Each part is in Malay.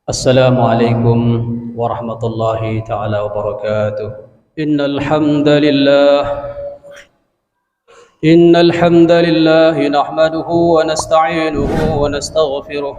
السلام عليكم ورحمة الله تعالى وبركاته. إن الحمد لله نحمده ونستعينه ونستغفره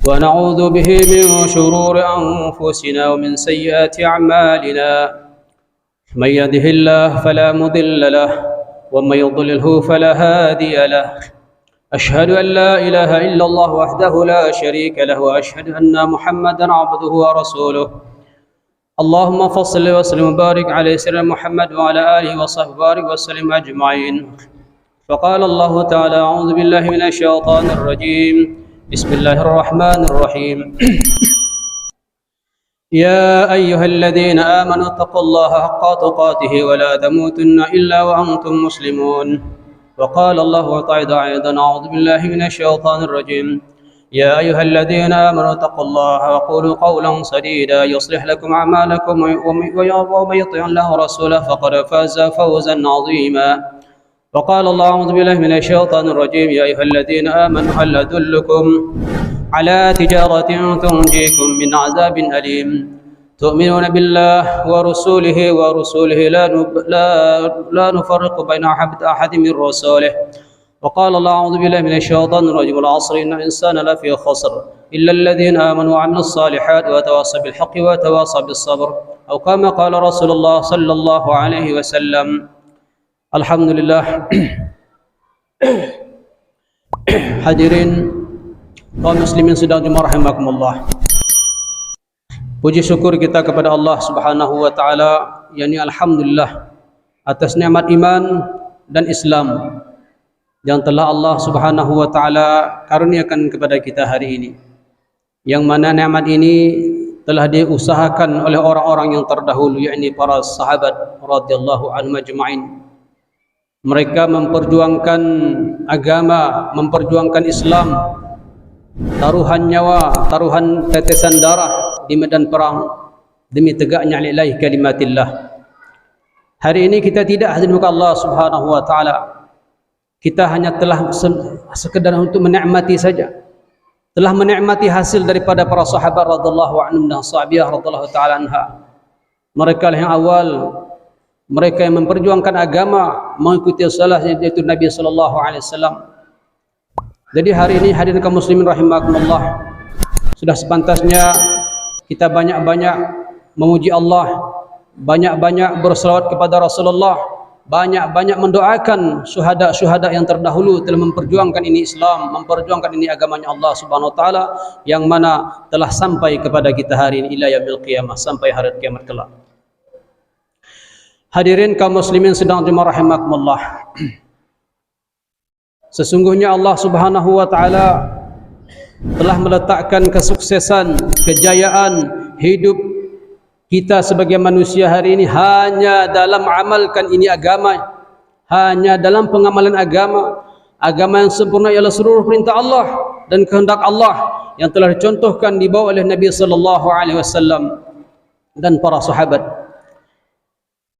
ونعوذ به من شرور أنفسنا ومن سيئات أعمالنا. من يهده الله فلا مضل له ومن يضلله فلا هادي له. أشهد أن لا إله إلا الله وحده لا شريك له وأشهد أن محمدا عبده ورسوله. اللهم فصل وسلم وبارك على سيدنا محمد وعلى آله وصحبه وبارك وسلم أجمعين. فقال الله تعالى: أعوذ بالله من الشيطان الرجيم. بسم الله الرحمن الرحيم. يا أيها الذين آمنوا اتقوا الله حق تقاته ولا تموتن إلا وأنتم مسلمون. وقال الله تعالى أيضا: أعوذ بالله من الشيطان الرجيم. يا أيها الذين آمنوا اتقوا الله وقولوا قولا سديدا يصلح لكم أعمالكم ومن يطع الله ورسوله فقد فاز فوزا عظيما. وقال الله: أعوذ بالله من الشيطان الرجيم. يا أيها الذين آمنوا هل أدلكم على تجارة تنجيكم من عذاب أليم تؤمنون بالله ورسوله لا نفرق بين أحد من رسوله. وقال الله: أعوذ بالله من الشيطان الرجيم. والعصر إن الإنسان لفي خسر إلا الذين آمنوا وعملوا الصالحات وتواصوا بالحق وتواصوا بالصبر، أو كما قال رسول الله صلى الله عليه وسلم. Alhamdulillah. Hadirin kaum muslimin sedang dimarahimakumullah. Puji syukur kita kepada Allah Subhanahu wa taala, yakni alhamdulillah atas nikmat iman dan Islam yang telah Allah Subhanahu wa taala karuniakan kepada kita hari ini. Yang mana nikmat ini telah diusahakan oleh orang-orang yang terdahulu, yakni para sahabat radhiyallahu anhum ajma'in. Mereka memperjuangkan agama, memperjuangkan Islam, taruhan nyawa, taruhan tetesan darah di medan perang demi tegaknya lillahi kalimatillah. Hari ini kita tidak hadir muka Allah Subhanahu wa taala. Kita hanya telah sekedar untuk menikmati saja. Telah menikmati hasil daripada para sahabat radhiyallahu anhum dan sahabiyah radhiyallahu taala anha. Mereka yang awal, mereka yang memperjuangkan agama, mengikuti salah yaitu Nabi sallallahu alaihi wasallam. Jadi hari ini hadirin kaum muslimin rahimakumullah, sudah sepantasnya kita banyak-banyak memuji Allah, banyak-banyak berselawat kepada Rasulullah, banyak-banyak mendoakan syuhada-syuhada yang terdahulu telah memperjuangkan ini Islam, memperjuangkan ini agamanya Allah Subhanahu wa taala, yang mana telah sampai kepada kita hari ini ila yaumil qiyamah, sampai hari kiamat kelak. Hadirin kaum muslimin sedang dimarahimakumullah. Sesungguhnya Allah Subhanahu wa taala telah meletakkan kesuksesan, kejayaan hidup kita sebagai manusia hari ini hanya dalam amalkan ini agama, hanya dalam pengamalan agama. Agama yang sempurna ialah seluruh perintah Allah dan kehendak Allah yang telah dicontohkan dibawa oleh Nabi sallallahu alaihi wasallam dan para sahabat.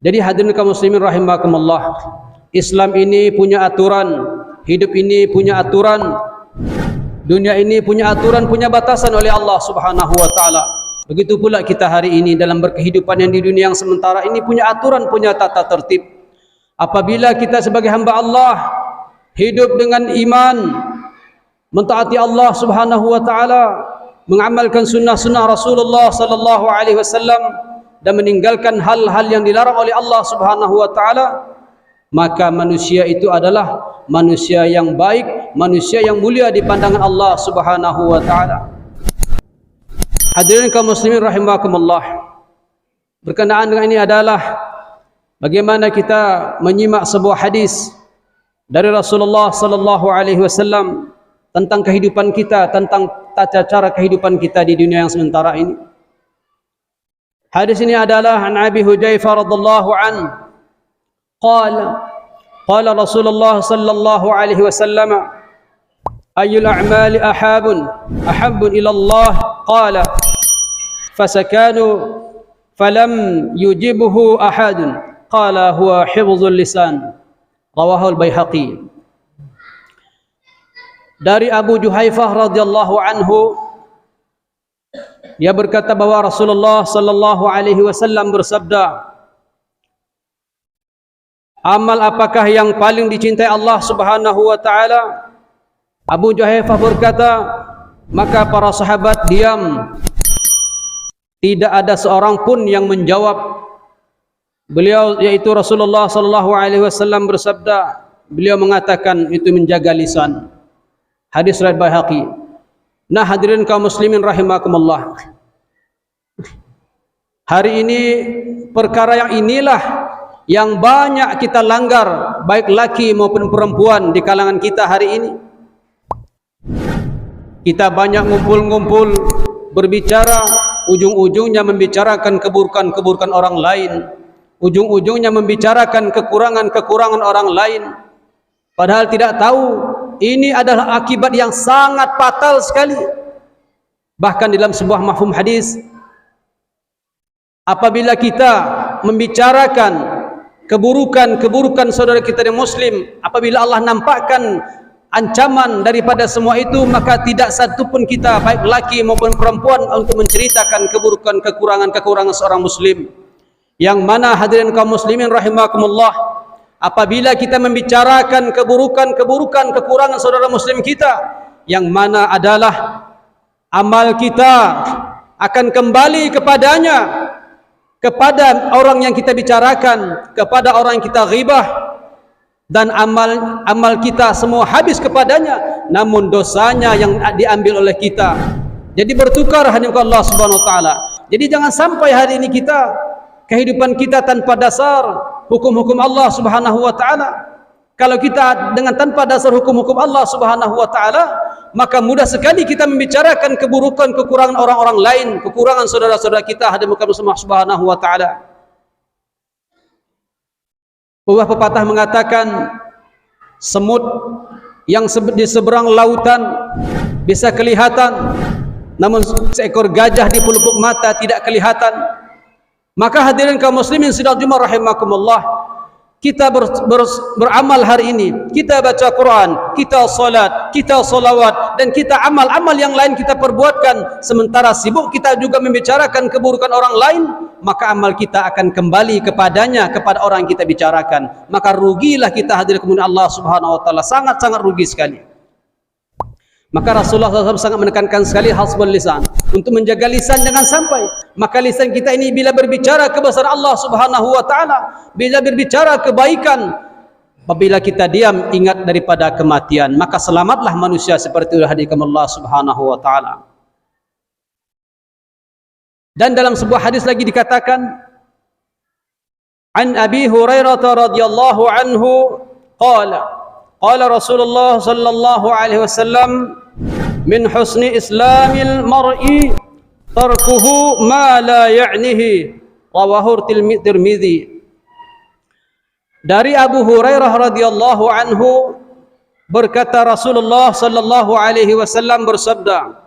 Jadi hadirin kaum muslimin rahimakumullah, Islam ini punya aturan, hidup ini punya aturan, dunia ini punya aturan, punya batasan oleh Allah Subhanahu wa taala. Begitu pula kita hari ini dalam berkehidupan yang di dunia yang sementara ini punya aturan, punya tata tertib. Apabila kita sebagai hamba Allah hidup dengan iman, mentaati Allah Subhanahu wa taala, mengamalkan sunnah-sunnah Rasulullah sallallahu alaihi wasallam dan meninggalkan hal-hal yang dilarang oleh Allah Subhanahu wa taala, maka manusia itu adalah manusia yang baik, manusia yang mulia di pandangan Allah Subhanahu wa taala. Hadirin kaum muslimin rahimakumullah, berkenaan dengan ini adalah bagaimana kita menyimak sebuah hadis dari Rasulullah sallallahu alaihi wasallam tentang kehidupan kita, tentang tata cara kehidupan kita di dunia yang sementara ini. Hadis ini adalah an Abi Hudzaifah radhiyallahu anhu قال رسول الله صلى الله عليه وسلم: أي الأعمال أحب إلى الله؟ قال: فسكانوا فلم يجبه أحد. قال: هو حفظ اللسان. رواه البيهقي. Dari Abu Juhaifah radhiyallahu anhu, Dia berkata bahwa Rasulullah sallallahu alaihi wasallam bersabda, amal apakah yang paling dicintai Allah Subhanahu wa taala? Abu Juhaifah berkata, maka para sahabat diam. Tidak ada seorang pun yang menjawab. Beliau yaitu Rasulullah sallallahu alaihi wasallam bersabda, beliau mengatakan itu menjaga lisan. Hadis riwayat Baihaqi. Nah, hadirin kaum muslimin rahimakumullah. Hari ini perkara yang inilah yang banyak kita langgar, baik laki maupun perempuan di kalangan kita hari ini. Kita banyak ngumpul-ngumpul berbicara, ujung-ujungnya membicarakan keburukan-keburukan orang lain, ujung-ujungnya membicarakan kekurangan-kekurangan orang lain, padahal tidak tahu ini adalah akibat yang sangat fatal sekali. Bahkan dalam sebuah mafhum hadis, apabila kita membicarakan keburukan-keburukan saudara kita yang muslim, apabila Allah nampakkan ancaman daripada semua itu, maka tidak satu pun kita, baik laki maupun perempuan, untuk menceritakan keburukan, kekurangan seorang muslim. Yang mana hadirin kaum muslimin rahimakumullah, apabila kita membicarakan keburukan, kekurangan saudara muslim kita, yang mana adalah amal kita akan kembali kepadanya, kepada orang yang kita bicarakan, kepada orang yang kita ghibah, dan amal kita semua habis kepadanya, namun dosanya yang diambil oleh kita. Jadi bertukar hanya kepada Allah Subhanahu wa taala. Jadi jangan sampai hari ini kehidupan kita tanpa dasar hukum-hukum Allah Subhanahu wa taala. Kalau kita dengan tanpa dasar hukum-hukum Allah Subhanahu wa taala, maka mudah sekali kita membicarakan keburukan, kekurangan orang-orang lain, kekurangan saudara-saudara kita hadirin Allah Subhanahu wa taala. Sebuah pepatah mengatakan, semut yang di seberang lautan bisa kelihatan, namun seekor gajah di pelupuk mata tidak kelihatan. Maka hadirin kaum muslimin sidang Jumat rahimakumullah, kita beramal hari ini, kita baca Quran, kita salat, kita salawat, dan kita amal-amal yang lain kita perbuatkan, sementara sibuk kita juga membicarakan keburukan orang lain, maka amal kita akan kembali kepadanya, kepada orang yang kita bicarakan. Maka rugilah kita hadirin kemudian Allah Subhanahu wa taala, sangat-sangat rugi sekali. Maka Rasulullah SAW sangat menekankan sekali hasbul lisan, untuk menjaga lisan jangan sampai. Maka lisan kita ini bila berbicara kebesaran Allah Subhanahu wa taala, bila berbicara kebaikan, apabila kita diam ingat daripada kematian, maka selamatlah manusia seperti itu hadirin Allah Subhanahu wa taala. Dan dalam sebuah hadis lagi dikatakan, an Abi Hurairah radhiyallahu anhu qala Rasulullah sallallahu alaihi wasallam, min husni islamil mar'i tarkuhu ma la ya'nihi, rawahu Tirmidzi. Dari Abu Hurairah radhiyallahu anhu berkata, Rasulullah sallallahu alaihi wasallam bersabda,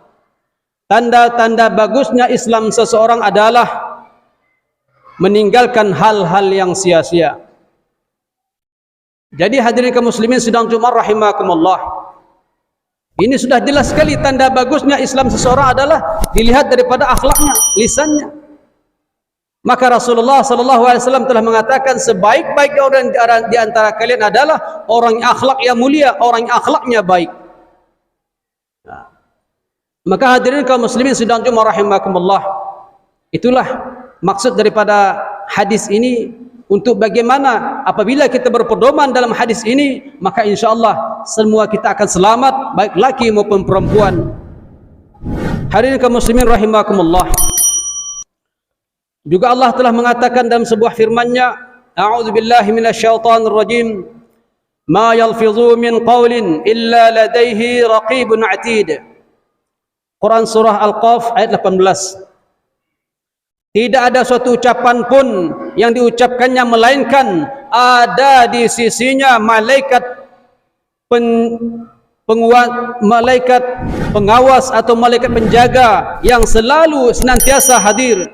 tanda-tanda bagusnya Islam seseorang adalah meninggalkan hal-hal yang sia-sia. Jadi hadirin kaum muslimin sidang Jumat rahimakumullah, ini sudah jelas sekali tanda bagusnya Islam seseorang adalah dilihat daripada akhlaknya, lisannya. Maka Rasulullah SAW telah mengatakan, sebaik-baik orang di antara kalian adalah orang yang akhlak yang mulia, orang yang akhlaknya baik. Maka hadirin kaum muslimin sidang Jumat rahimakumullah, itulah maksud daripada hadis ini, untuk bagaimana apabila kita berpedoman dalam hadis ini, maka insyaallah semua kita akan selamat, baik laki maupun perempuan. Hadirin kaum muslimin rahimakumullah, juga Allah telah mengatakan dalam sebuah firman-Nya, a'udzubillahi minasyaitonir rajim, ma yalfizu min qaulin illa ladaihi raqibun 'atid. Quran surah Al-Qaf ayat 18. Tidak ada suatu ucapan pun yang diucapkannya melainkan ada di sisinya malaikat pengawas atau malaikat penjaga yang selalu senantiasa hadir.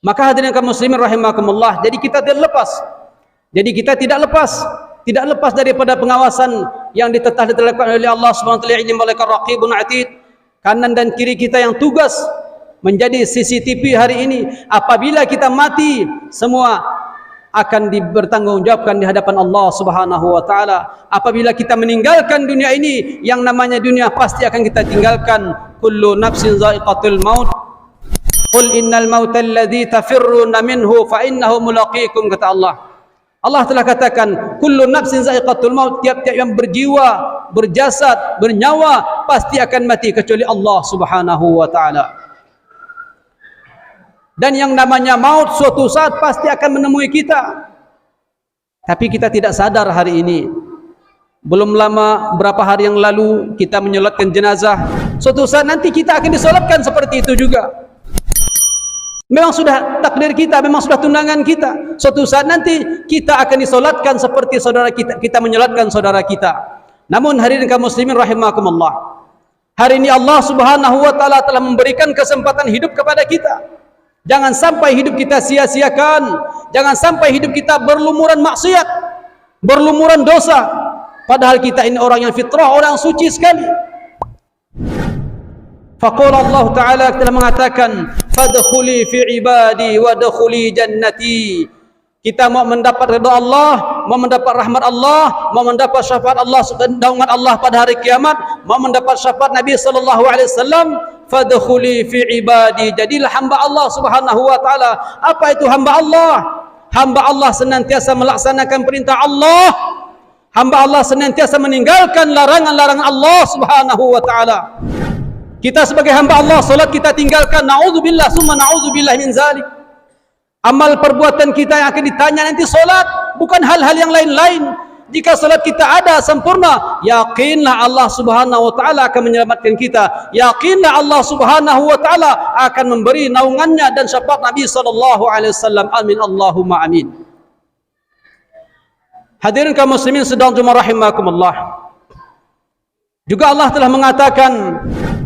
Maka hadirin kaum muslimin rahimakumullah, jadi kita tidak lepas daripada pengawasan yang ditetapkan oleh Allah Subhanahu wa taala, ini malaikat raqibun atid, kanan dan kiri kita yang tugas menjadi CCTV hari ini. Apabila kita mati, semua akan dibertanggungjawabkan di hadapan Allah Subhanahu wa taala. Apabila kita meninggalkan dunia ini, yang namanya dunia pasti akan kita tinggalkan. Kullu nafsin za'iqatul maut. Qul innal mauta alladhi tafirruna minhu fa innahu mulaqikum, kata Allah. Allah telah katakan, kullu nafsin za'iqatul maut, tiap-tiap yang berjiwa, berjasad, bernyawa pasti akan mati kecuali Allah Subhanahu wa taala. Dan yang namanya maut suatu saat pasti akan menemui kita. Tapi kita tidak sadar hari ini. Belum lama, berapa hari yang lalu kita menyolatkan jenazah. Suatu saat nanti kita akan disolatkan seperti itu juga. Memang sudah takdir kita, memang sudah tunangan kita. Suatu saat nanti kita akan disolatkan seperti saudara kita menyolatkan saudara kita. Namun hadirin kaum muslimin rahimakumullah, hari ini Allah Subhanahu wa taala telah memberikan kesempatan hidup kepada kita. Jangan sampai hidup kita sia-siakan. Jangan sampai hidup kita berlumuran maksiat, berlumuran dosa. Padahal kita ini orang yang fitrah, orang suci sekali. Faqala Allah Ta'ala telah mengatakan, fadkhuli fi ibadi wadkhuli jannati. Kita mau mendapat ridha Allah, mau mendapat rahmat Allah, mau mendapat syafaat Allah, naungan Allah pada hari kiamat, mau mendapat syafaat Nabi sallallahu alaihi wasallam, fadkhuli fi ibadi. Jadilah hamba Allah Subhanahu wa taala. Apa itu hamba Allah? Hamba Allah senantiasa melaksanakan perintah Allah. Hamba Allah senantiasa meninggalkan larangan-larangan Allah Subhanahu wa taala. Kita sebagai hamba Allah, salat kita tinggalkan, naudzubillah summa naudzubillah min zalik. Amal perbuatan kita yang akan ditanya nanti salat, bukan hal-hal yang lain-lain. Jika salat kita ada sempurna, yakinlah Allah Subhanahu wa taala akan menyelamatkan kita. Yakinlah Allah Subhanahu wa taala akan memberi naungannya dan syafaat Nabi sallallahu alaihi wasallam. Amin Allahumma amin. Hadirin kaum muslimin sedang rahimakumullah. Juga Allah telah mengatakan,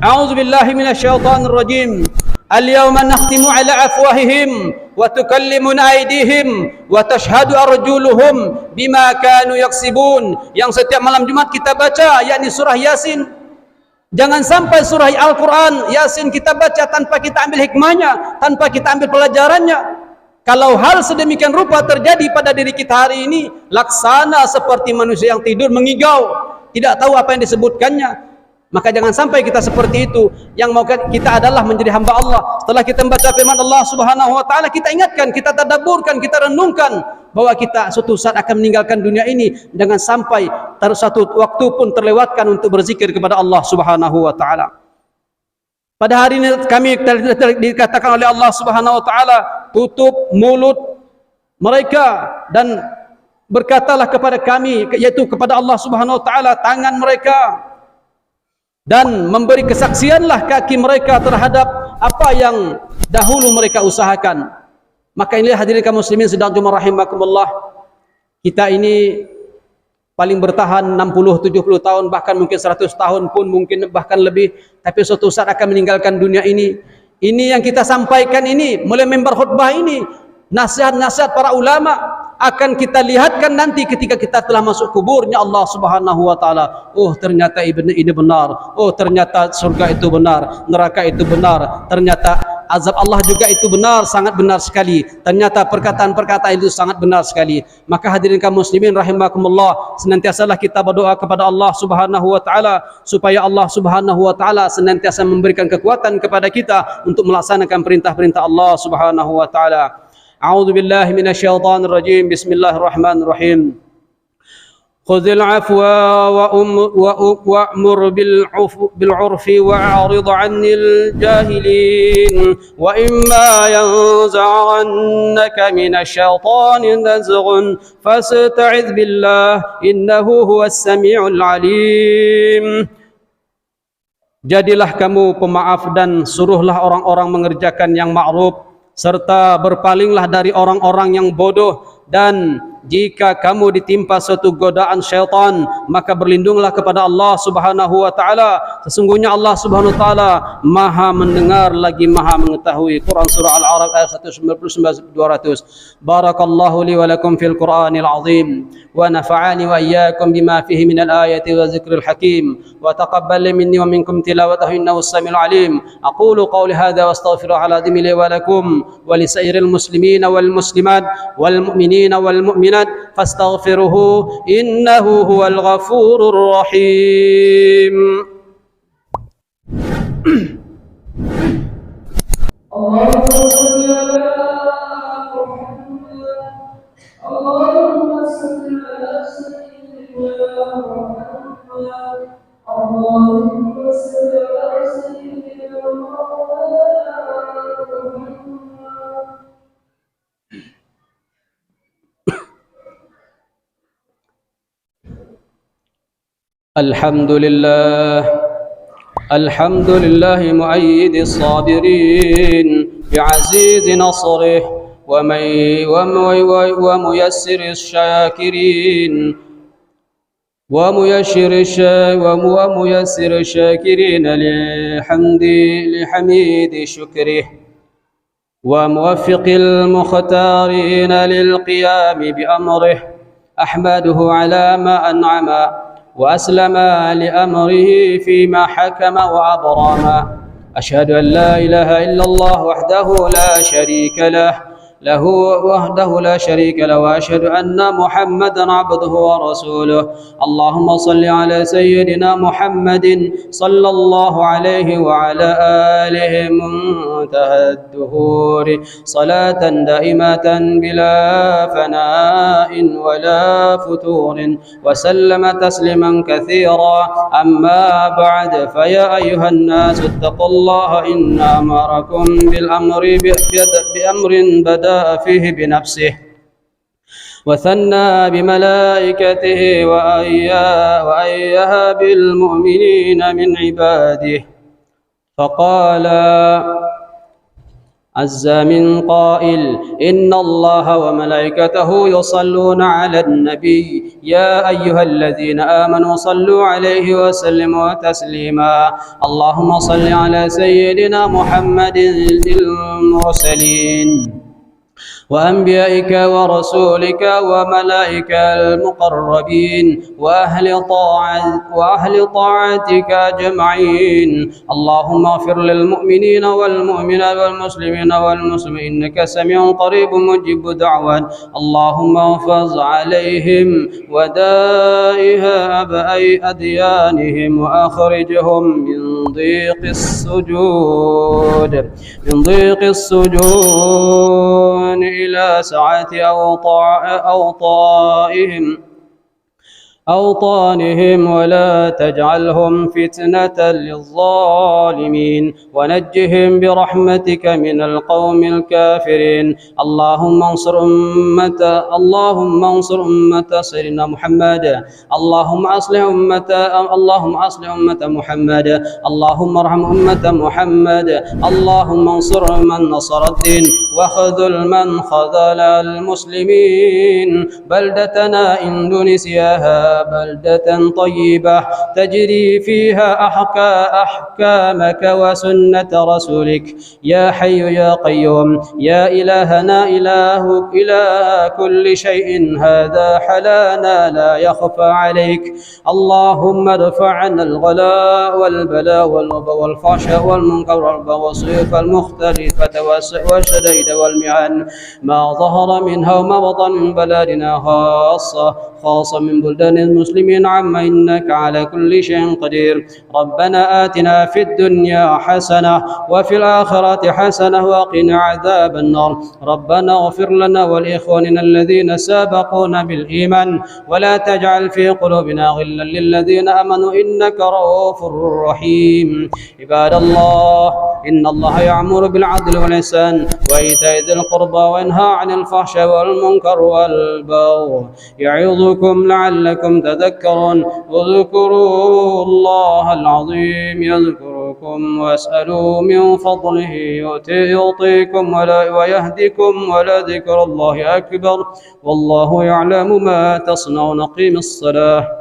a'udzubillahi minasyaitonir rajim. Al-yawma nakhtimu ala afwahihim wa tukallimuna aydihim wa tashhadu arjuluhum bima kanu yaksibun. Yang setiap malam Jumat kita baca, yakni surah Yasin. Jangan sampai surah Al-Quran Yasin kita baca tanpa kita ambil hikmahnya, tanpa kita ambil pelajarannya. Kalau hal sedemikian rupa terjadi pada diri kita hari ini, laksana seperti manusia yang tidur mengigau, tidak tahu apa yang disebutkannya. Maka jangan sampai kita seperti itu. Yang mau kita adalah menjadi hamba Allah. Setelah kita membaca firman Allah Subhanahu wa taala, kita ingatkan, kita tadabburkan, kita renungkan bahwa kita suatu saat akan meninggalkan dunia ini. Jangan sampai satu waktu pun terlewatkan untuk berzikir kepada Allah Subhanahu wa taala. Pada hari ini kami dikatakan oleh Allah Subhanahu wa taala, tutup mulut mereka dan berkatalah kepada kami, yaitu kepada Allah Subhanahu wa taala, tangan mereka, dan memberi kesaksianlah kaki mereka terhadap apa yang dahulu mereka usahakan. Maka inilah hadirin kaum muslimin sedang rahimakumullah, kita ini paling bertahan 60-70 tahun, bahkan mungkin 100 tahun pun mungkin bahkan lebih, tapi suatu saat akan meninggalkan dunia ini. Ini yang kita sampaikan ini, mulai mimbar khutbah ini, nasihat-nasihat para ulama akan kita lihatkan nanti ketika kita telah masuk kuburnya Allah Subhanahu wa taala. Oh, ternyata ini benar. Oh, ternyata surga itu benar, neraka itu benar. Ternyata azab Allah juga itu benar, sangat benar sekali. Ternyata perkataan-perkataan itu sangat benar sekali. Maka hadirin kaum muslimin rahimakumullah, senantiasalah kita berdoa kepada Allah Subhanahu wa taala supaya Allah Subhanahu wa taala senantiasa memberikan kekuatan kepada kita untuk melaksanakan perintah-perintah Allah Subhanahu wa taala. أعوذ بالله من الشيطان الرجيم بسم الله الرحمن الرحيم خذ العفو وأمر بالعرف وأعرض عن الجاهلين وإما ينزغنك من الشيطان نزغ فاستعذ بالله إنه هو السميع العليم. Jadilah kamu pemaaf dan suruhlah orang-orang mengerjakan yang ma'ruf, serta berpalinglah dari orang-orang yang bodoh. Dan jika kamu ditimpa suatu godaan syaitan, maka berlindunglah kepada Allah Subhanahu wa taala. Sesungguhnya Allah Subhanahu wa taala Maha mendengar lagi Maha mengetahui. Quran surah Al-A'raf ayat 199 200. Barakallahu li wa lakum fil Qur'anil azim wa nafa'ani wa iyyakum bima fihi minal ayati wa dzikril hakim wa taqabbal minni wa minkum tilawatahu innahu as-sami'ul alim. Aqulu qawli hadza wa astaghfirullaha al-azim li wa lakum wa li sairil muslimina wal muslimat wal mu'minina wal mu'minat fastaghfiruhu innahu huwal ghafurur rahim. Allahumma salli ala sayyidina Muhammad. Allahumma salli ala sayyidina Muhammad. الحمد لله مؤيد الصابرين بعزيز نصره وميسر الشاكرين وميسر الشاكرين لحميد شكره وموفق المختارين للقيام بأمره. أحمده على ما أنعم وأسلم لأمره فيما حكم وأبرم. أشهد أن لا إله إلا الله وحده لا شريك له وأشهد أن محمدا عبده ورسوله. اللهم صل على سيدنا محمد صلى الله عليه وعلى آله منتهى الدهور صلاة دائمة بلا فناء ولا فتور وسلم تسليما كثيرا. أما بعد فيا أيها الناس اتقوا الله إن أمركم بأمر بدأ فيه بنفسه وثنى بملائكته وأيها بالمؤمنين من عباده. فقال عز من قائل إن الله وملائكته يصلون على النبي يا أيها الذين آمنوا صلوا عليه وسلموا تسليما. اللهم صل على سيدنا محمد المرسلين وأنبيائك ورسولك وملائكة المقربين وأهل طاعتك أجمعين. اللهم اغفر للمؤمنين والمؤمنات والمسلمين والمسلمين إنك سميع قريب مجيب دعوات. اللهم احفظ عليهم ودائها أديانهم وأخرجهم من ضيق السجون إلى سعة أوطانهم ولا تجعلهم فتنة للظالمين ونجهم برحمتك من القوم الكافرين. اللهم انصر أمة سيدنا محمد. اللهم أصلح أمة محمد. اللهم ارحم أمة محمد. اللهم انصر من نصر الدين وخذل من خذل المسلمين. بلدتنا إندونيسيا بلدة طيبة تجري فيها أحكامك وسنة رسولك يا حي يا قيوم يا إلهنا إله كل شيء هذا حلانا لا يخفى عليك. اللهم ادفع عنا الغلاء والبلاء والوباء والفحشاء والمنكر والصيوف المختلفة والشدائد والمحن ما ظهر منها وما بطن من بلادنا خاصة من بلدان المسلمين عما إنك على كل شيء قدير. ربنا آتنا في الدنيا حسنة وفي الآخرة حسنة وقنا عذاب النار. ربنا اغفر لنا ولإخواننا الذين سبقونا بالإيمان ولا تجعل في قلوبنا غلا للذين آمنوا إنك رؤوف رحيم. عباد الله إن الله يأمر بالعدل والإحسان وإيتاء ذي القربى وينهى عن الفحشاء والمنكر والبغي يعظكم لعلكم تذكرون. واذكروا الله العظيم يذكركم واسألوا من فضله يعطيكم ويهدكم ولذكر الله أكبر والله يعلم ما تصنعون. قيم الصلاة.